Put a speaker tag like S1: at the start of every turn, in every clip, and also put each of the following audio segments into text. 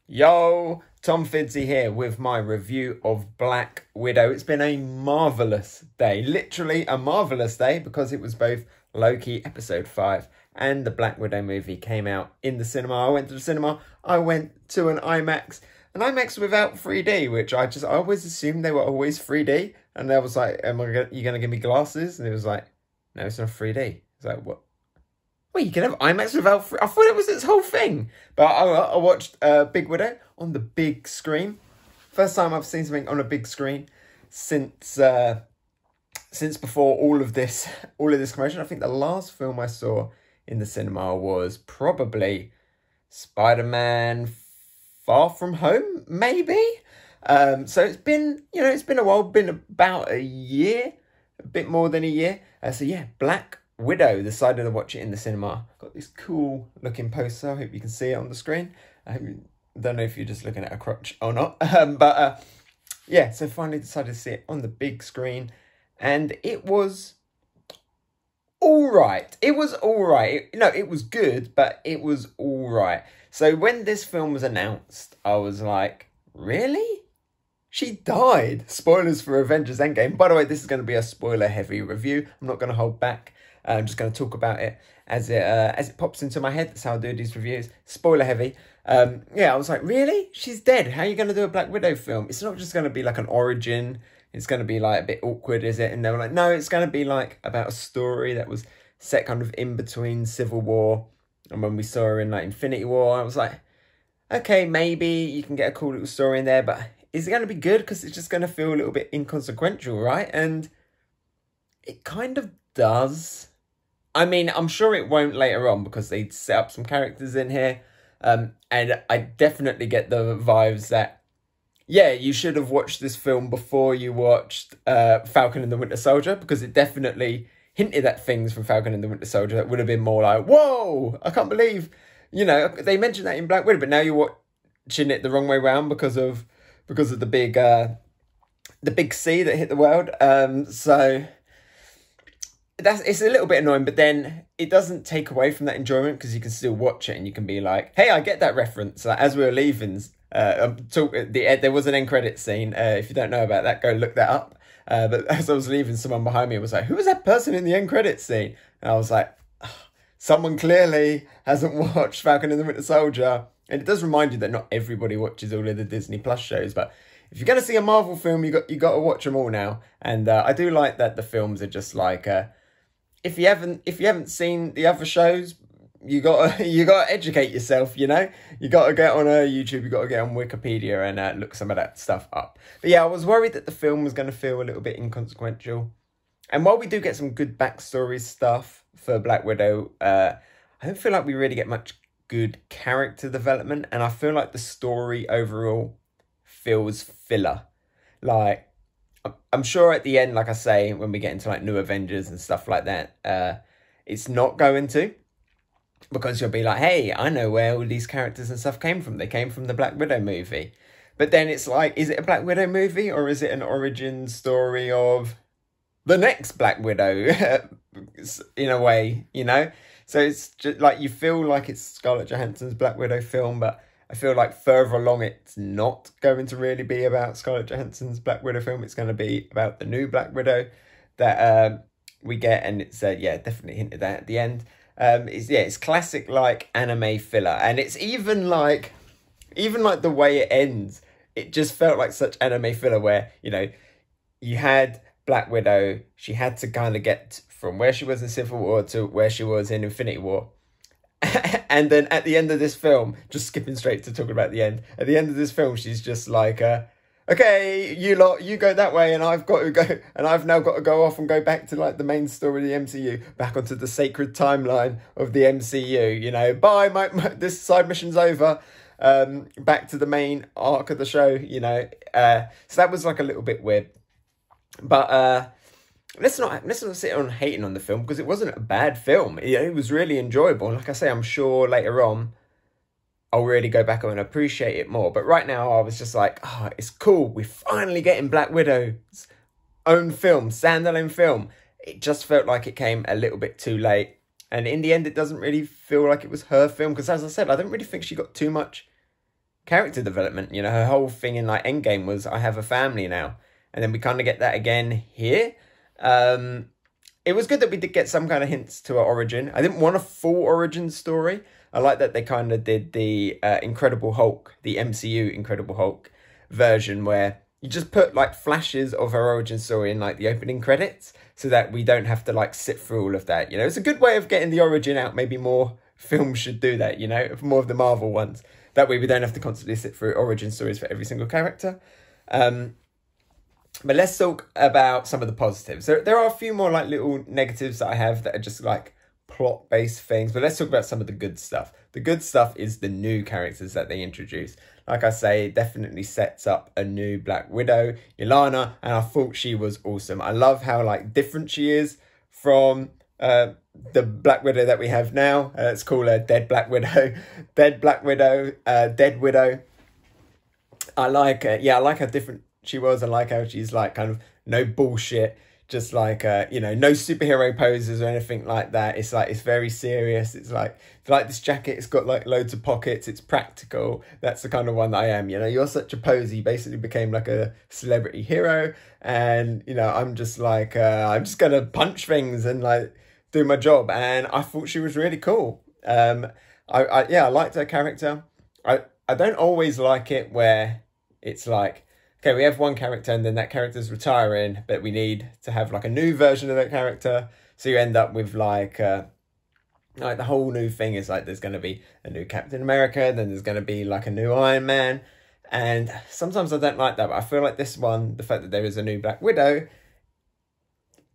S1: Yo, Tom Fiddzy here with my review of Black Widow. It's been a marvellous day, literally a marvellous day, because it was both Loki episode 5 and the Black Widow movie came out in the cinema. I went to the cinema, I went to an IMAX without 3D, which I always assumed they were always 3D. And I was like, you going to give me glasses? And it was like, no, it's not 3D. It's like, what? Well, you can have IMAX without... I thought it was its whole thing. But I watched Big Widow on the big screen. First time I've seen something on a big screen since before all of this commotion. I think the last film I saw in the cinema was probably Spider-Man Far From Home, maybe. So it's been a while. Been about a year, a bit more than a year. So yeah, Black Widow, decided to watch it in the cinema. Got this cool looking poster. I hope you can see it on the screen. I don't know if you're just looking at a crotch or not. Yeah, so finally decided to see it on the big screen. And it was all right. It was all right. It was good, but it was all right. So when this film was announced, I was like, really? She died. Spoilers for Avengers Endgame. By the way, this is going to be a spoiler-heavy review. I'm not going to hold back. I'm just going to talk about it as it pops into my head. That's how I do these reviews. Spoiler heavy. Yeah, I was like, really? She's dead. How are you going to do a Black Widow film? It's not just going to be like an origin. It's going to be like a bit awkward, is it? And they were like, no, it's going to be like about a story that was set kind of in between Civil War and when we saw her in like Infinity War. I was like, okay, maybe you can get a cool little story in there, but is it going to be good? Because it's just going to feel a little bit inconsequential, right? And it kind of does. I mean, I'm sure it won't later on because they set up some characters in here. And I definitely get the vibes that, yeah, you should have watched this film before you watched Falcon and the Winter Soldier, because it definitely hinted at things from Falcon and the Winter Soldier that would have been more like, whoa, I can't believe, they mentioned that in Black Widow, but now you're watching it the wrong way around because of the big C that hit the world. So it's a little bit annoying, but then it doesn't take away from that enjoyment because you can still watch it and you can be like, hey, I get that reference. Like, as we were leaving, there was an end credit scene. If you don't know about that, go look that up. But as I was leaving, someone behind me was like, who was that person in the end credit scene? And I was like, oh, someone clearly hasn't watched Falcon and the Winter Soldier. And it does remind you that not everybody watches all of the Disney Plus shows, but if you're going to see a Marvel film, you got to watch them all now. And I do like that the films are just like, if you haven't seen the other shows, you gotta educate yourself. You gotta get on YouTube, you gotta get on Wikipedia and look some of that stuff up. But yeah, I was worried that the film was going to feel a little bit inconsequential. And while we do get some good backstory stuff for Black Widow, I don't feel like we really get much good character development, and I feel like the story overall feels filler. Like, I'm sure at the end, like I say, when we get into like New Avengers and stuff like that, it's not going to, because you'll be like, hey, I know where all these characters and stuff came from. They came from the Black Widow movie. But then it's like, is it a Black Widow movie or is it an origin story of the next Black Widow in a way, So it's just like, you feel like it's Scarlett Johansson's Black Widow film, but I feel like further along it's not going to really be about Scarlett Johansson's Black Widow film. It's going to be about the new Black Widow that we get, and it's definitely hinted at the end. It's classic like anime filler, and it's even like the way it ends. It just felt like such anime filler where you had Black Widow. She had to kind of get from where she was in Civil War to where she was in Infinity War. And then at the end of this film, just skipping straight to talking about the end, at the end of this film, she's just like, okay, you go that way, and I've got to go, and I've now got to go off and go back to like the main story of the MCU, back onto the sacred timeline of the MCU, bye, this side mission's over, back to the main arc of the show, so that was like a little bit weird, but, Let's not sit on hating on the film, because it wasn't a bad film. It was really enjoyable. And like I say, I'm sure later on I'll really go back and appreciate it more. But right now I was just like, oh, it's cool. We're finally getting Black Widow's own film, standalone film. It just felt like it came a little bit too late. And in the end, it doesn't really feel like it was her film. Because as I said, I don't really think she got too much character development. You know, her whole thing in like Endgame was, I have a family now. And then we kind of get that again here. It was good that we did get some kind of hints to her origin. I didn't want a full origin story. I like that they kind of did the Incredible Hulk, the MCU Incredible Hulk version, where you just put like flashes of her origin story in like the opening credits, so that we don't have to like sit through all of that. You know, it's a good way of getting the origin out. Maybe more films should do that, you know, more of the Marvel ones. That way we don't have to constantly sit through origin stories for every single character. But let's talk about some of the positives. There are a few more like little negatives that I have that are just like plot-based things. But let's talk about some of the good stuff. The good stuff is the new characters that they introduced. Like I say, it definitely sets up a new Black Widow, Yelena, and I thought she was awesome. I love how like different she is from the Black Widow that we have now. Let's call her Dead Black Widow. Dead Black Widow, Dead Widow. I like her. Yeah, I like how different she was. I like how she's like kind of no bullshit, just like you know, no superhero poses or anything like that. It's like, it's very serious. It's like this jacket, it's got like loads of pockets, it's practical. That's the kind of one that I am. You know, you're such a pose, you basically became like a celebrity hero, and you know, I'm just like I'm just gonna punch things and like do my job. And I thought she was really cool. Yeah, I liked her character. I don't always like it where it's like, okay, we have one character and then that character's retiring, but we need to have like a new version of that character. So you end up with like the whole new thing is like, there's going to be a new Captain America, then there's going to be like a new Iron Man. And sometimes I don't like that, but I feel like this one, the fact that there is a new Black Widow,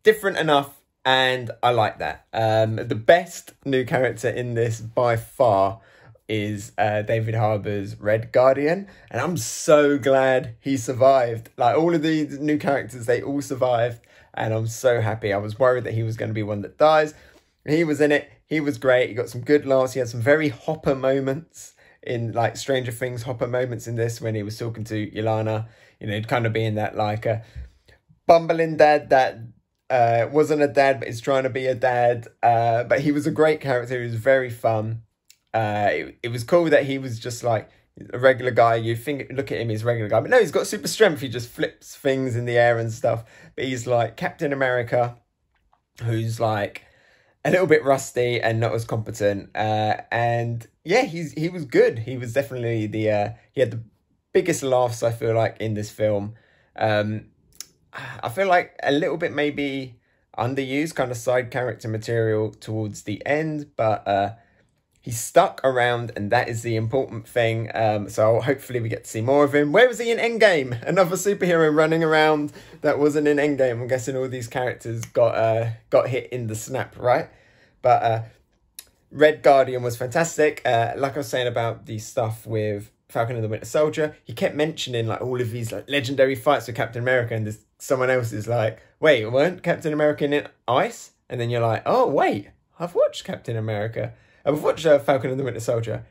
S1: different enough, and I like that. The best new character in this by far is David Harbour's Red Guardian, and I'm so glad he survived. Like all of these new characters, they all survived, and I'm so happy. I was worried that he was going to be one that dies. He was in it. He was great. He got some good laughs. He had some very Hopper moments in like Stranger Things Hopper moments in this, when he was talking to Yelena. You know, kind of being that like a bumbling dad that wasn't a dad but is trying to be a dad. But he was a great character. He was very fun. It was cool that he was just like a regular guy. You think, look at him, he's a regular guy, but no, he's got super strength. He just flips things in the air and stuff. But he's like Captain America, who's like a little bit rusty and not as competent. And yeah, he was good. He was definitely he had the biggest laughs, I feel like, in this film. I feel like a little bit maybe underused kind of side character material towards the end, but he stuck around, and that is the important thing. So hopefully we get to see more of him. Where was he in Endgame? Another superhero running around that wasn't in Endgame. I'm guessing all these characters got hit in the snap, right? But Red Guardian was fantastic. Like I was saying about the stuff with Falcon and the Winter Soldier, he kept mentioning like all of these like legendary fights with Captain America, and someone else is like, wait, weren't Captain America in Ice? And then you're like, oh wait, I've watched Captain America. I've watched Falcon and the Winter Soldier.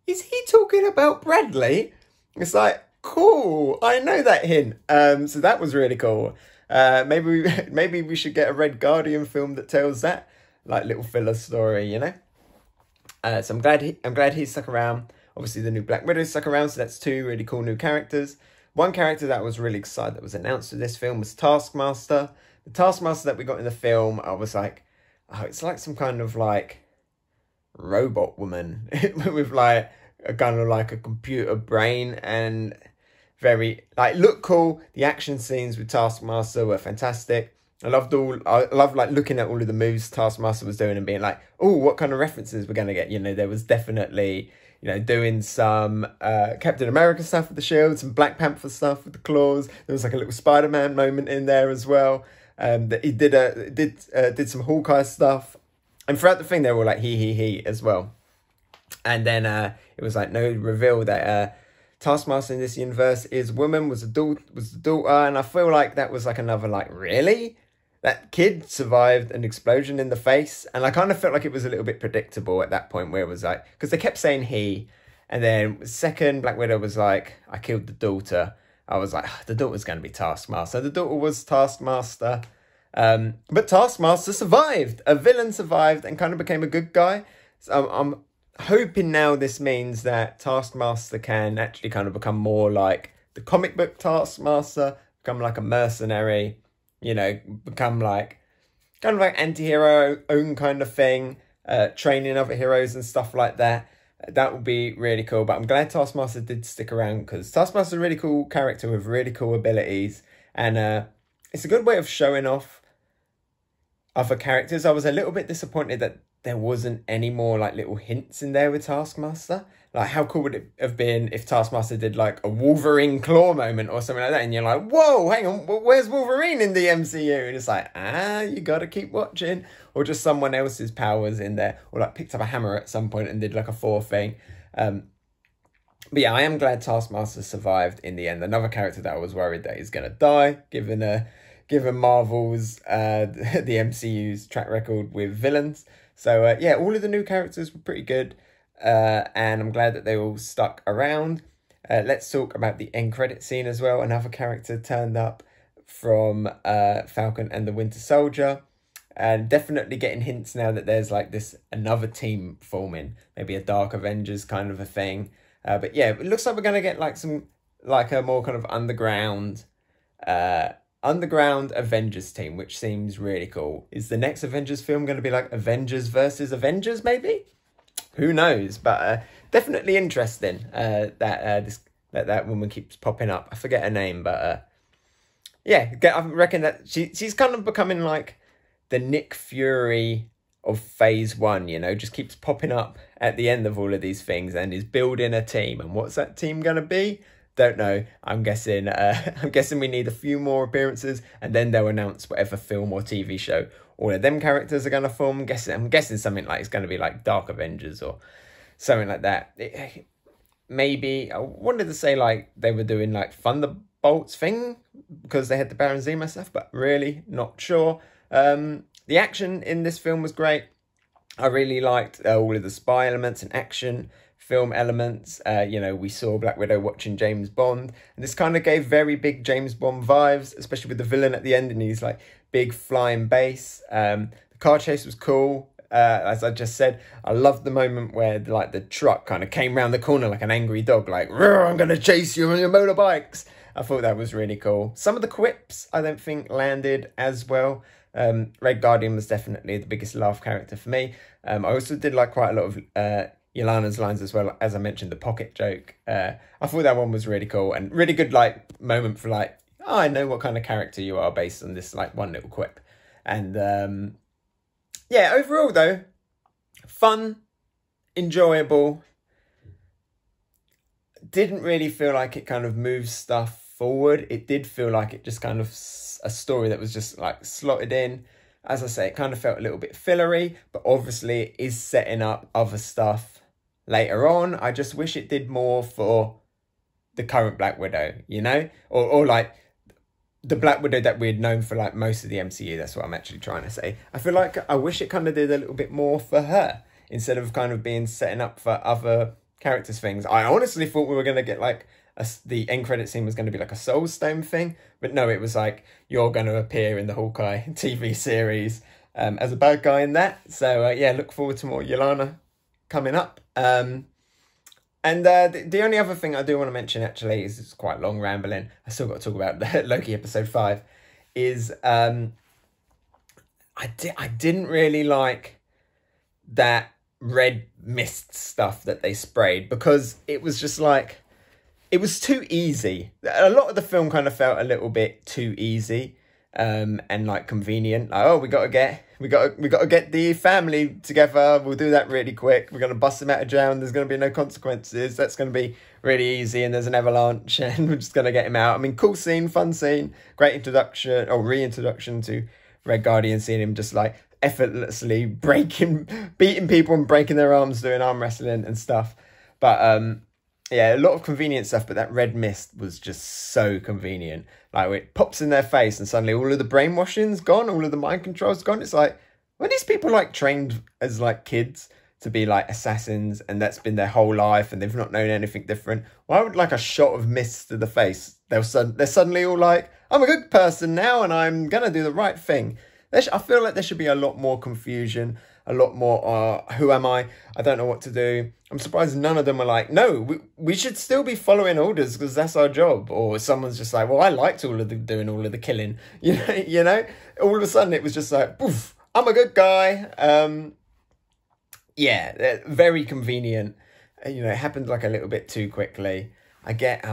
S1: Is he talking about Bradley? It's like, cool, I know that hint. So that was really cool. Maybe we should get a Red Guardian film that tells that like little filler story, you know. So I'm glad he stuck around. Obviously, the new Black Widow stuck around, so that's two really cool new characters. One character that I was really excited that was announced for this film was Taskmaster. The Taskmaster that we got in the film, I was like, oh, it's like some kind of like robot woman with like a kind of like a computer brain, and very like look cool. The action scenes with Taskmaster were fantastic. I loved like looking at all of the moves Taskmaster was doing and being like, oh, what kind of references we're gonna get. You know, there was definitely, you know, doing some Captain America stuff with the shield, some Black Panther stuff with the claws. There was like a little Spider-Man moment in there as well. That he did some Hawkeye stuff. And throughout the thing, they were like, he as well. And then it was like, no reveal that Taskmaster in this universe is woman, was the daughter. And I feel like that was like another, like, really? That kid survived an explosion in the face. And I kind of felt like it was a little bit predictable at that point, where it was like, because they kept saying he. And then second, Black Widow was like, I killed the daughter. I was like, the daughter's going to be Taskmaster. The daughter was Taskmaster. But Taskmaster survived. A villain survived and kind of became a good guy. So hoping now this means that Taskmaster can actually kind of become more like the comic book Taskmaster, become like a mercenary, you know, become like kind of like anti-hero own kind of thing, training other heroes and stuff like that. That would be really cool. But I'm glad Taskmaster did stick around, because Taskmaster's a really cool character with really cool abilities, and it's a good way of showing off other characters. I was a little bit disappointed that there wasn't any more like little hints in there with Taskmaster. Like, how cool would it have been if Taskmaster did like a Wolverine claw moment or something like that, and you're like, whoa, hang on, where's Wolverine in the MCU? And it's like, you gotta keep watching. Or just someone else's powers in there, or like picked up a hammer at some point and did like a Thor thing. But yeah, I am glad Taskmaster survived in the end. Another character that I was worried that he's gonna die, given Marvel's the MCU's track record with villains. So yeah, all of the new characters were pretty good. And I'm glad that they all stuck around. Let's talk about the end credit scene as well. Another character turned up from Falcon and the Winter Soldier. And definitely getting hints now that there's like another team forming. Maybe a Dark Avengers kind of a thing. But yeah, it looks like we're going to get like a more kind of underground Avengers team, which seems really cool. Is the next Avengers film going to be like Avengers versus Avengers maybe? Who knows? But definitely interesting that woman keeps popping up. I forget her name, but yeah, I reckon that she's kind of becoming like the Nick Fury of Phase 1, you know, just keeps popping up at the end of all of these things and is building a team. And what's that team going to be? Don't know. I'm guessing we need a few more appearances, and then they'll announce whatever film or TV show all of them characters are going to form. I'm guessing something like it's going to be like Dark Avengers or something like that. Maybe I wanted to say like they were doing like Thunderbolts thing because they had the Baron Zemo stuff, but really not sure. The action in this film was great. I really liked all of the spy elements and action film elements. You know, we saw Black Widow watching James Bond, and this kind of gave very big James Bond vibes, especially with the villain at the end and he's like big flying base. The car chase was cool. As I just said, I loved the moment where like the truck kind of came round the corner like an angry dog, like, I'm gonna chase you on your motorbikes. I thought that was really cool. Some of the quips I don't think landed as well. Red Guardian was definitely the biggest laugh character for me. I also did like quite a lot of Yelena's lines as well. As I mentioned, the pocket joke. I thought that one was really cool and really good like moment for like, oh, I know what kind of character you are based on this like one little quip. And yeah, overall though, fun, enjoyable. Didn't really feel like it kind of moves stuff forward. It did feel like it just kind of a story that was just like slotted in. As I say, it kind of felt a little bit fillery, but obviously it is setting up other stuff later on. I just wish it did more for the current Black Widow, you know? Or like the Black Widow that we had known for like most of the MCU. That's what I'm actually trying to say. I feel like I wish it kind of did a little bit more for her instead of kind of being setting up for other characters things. I honestly thought we were going to get like the end credit scene was going to be like a Soul Stone thing, but no, it was like you're going to appear in the Hawkeye TV series as a bad guy in that. So yeah, look forward to more Yelena coming up. And the only other thing I do want to mention actually is it's quite long rambling. I still got to talk about the Loki episode 5. Is I didn't really like that red mist stuff that they sprayed because it was just like. It was too easy. A lot of the film kind of felt a little bit too easy, and like convenient. Like, oh, we gotta get the family together. We'll do that really quick. We're gonna bust them out of jail. And there's gonna be no consequences. That's gonna be really easy. And there's an avalanche, and we're just gonna get him out. I mean, cool scene, fun scene, great introduction or reintroduction to Red Guardian. Seeing him just like effortlessly beating people and breaking their arms, doing arm wrestling and stuff. But yeah, a lot of convenient stuff, but that red mist was just so convenient. Like, it pops in their face and suddenly all of the brainwashing's gone, all of the mind control's gone. It's like, were these people, like, trained as, like, kids to be, like, assassins, and that's been their whole life, and they've not known anything different? Why would, like, a shot of mist to the face, they're suddenly all like, I'm a good person now, and I'm gonna do the right thing? I feel like there should be a lot more confusion, a lot more, who am I don't know what to do. I'm surprised none of them were like, no, we should still be following orders because that's our job. Or someone's just like, well, I liked doing all of the killing. You know, all of a sudden it was just like, poof, I'm a good guy. Yeah, very convenient. You know, it happened like a little bit too quickly. I get,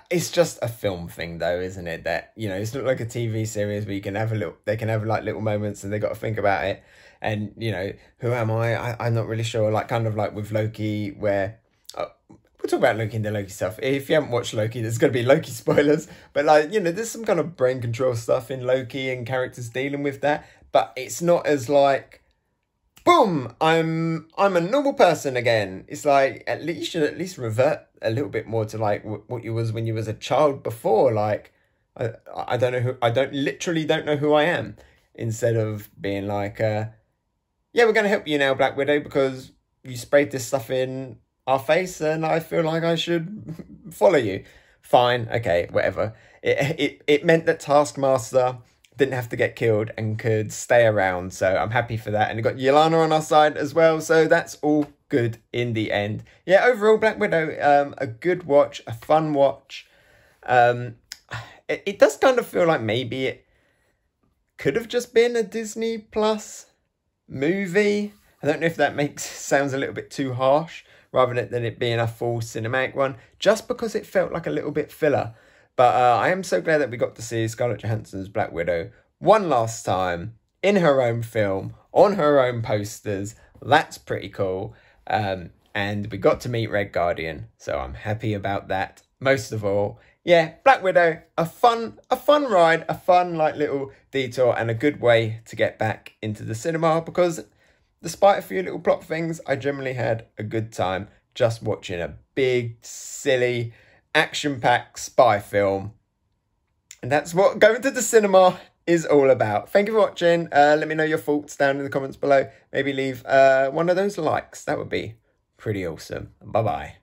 S1: it's just a film thing though, isn't it? That, you know, it's not like a TV series where you can have they can have like little moments and they got to think about it. And, you know, who am I? I'm not really sure. Like, kind of like with Loki, where we'll talk about Loki and the Loki stuff. If you haven't watched Loki, there's going to be Loki spoilers. But, like, you know, there's some kind of brain control stuff in Loki and characters dealing with that. But it's not as like, boom, I'm a normal person again. It's like, you should at least revert a little bit more to like what you was when you was a child before. Like, I don't know literally don't know who I am. Instead of being like, yeah, we're going to help you now, Black Widow, because you sprayed this stuff in our face and I feel like I should follow you. Fine, okay, whatever. It meant that Taskmaster didn't have to get killed and could stay around, so I'm happy for that. And we got Yelena on our side as well, so that's all good in the end. Yeah, overall, Black Widow, a good watch, a fun watch. It does kind of feel like maybe it could have just been a Disney Plus movie. I don't know if that sounds a little bit too harsh, rather than it being a full cinematic one, just because it felt like a little bit filler. But I am so glad that we got to see Scarlett Johansson's Black Widow one last time in her own film, on her own posters. That's pretty cool. And we got to meet Red Guardian, so I'm happy about that. Most of all, yeah, Black Widow, a fun ride, a fun like little detour, and a good way to get back into the cinema, because despite a few little plot things, I generally had a good time just watching a big, silly, action-packed spy film. And that's what going to the cinema is all about. Thank you for watching. Let me know your thoughts down in the comments below. Maybe leave one of those likes. That would be pretty awesome. Bye-bye.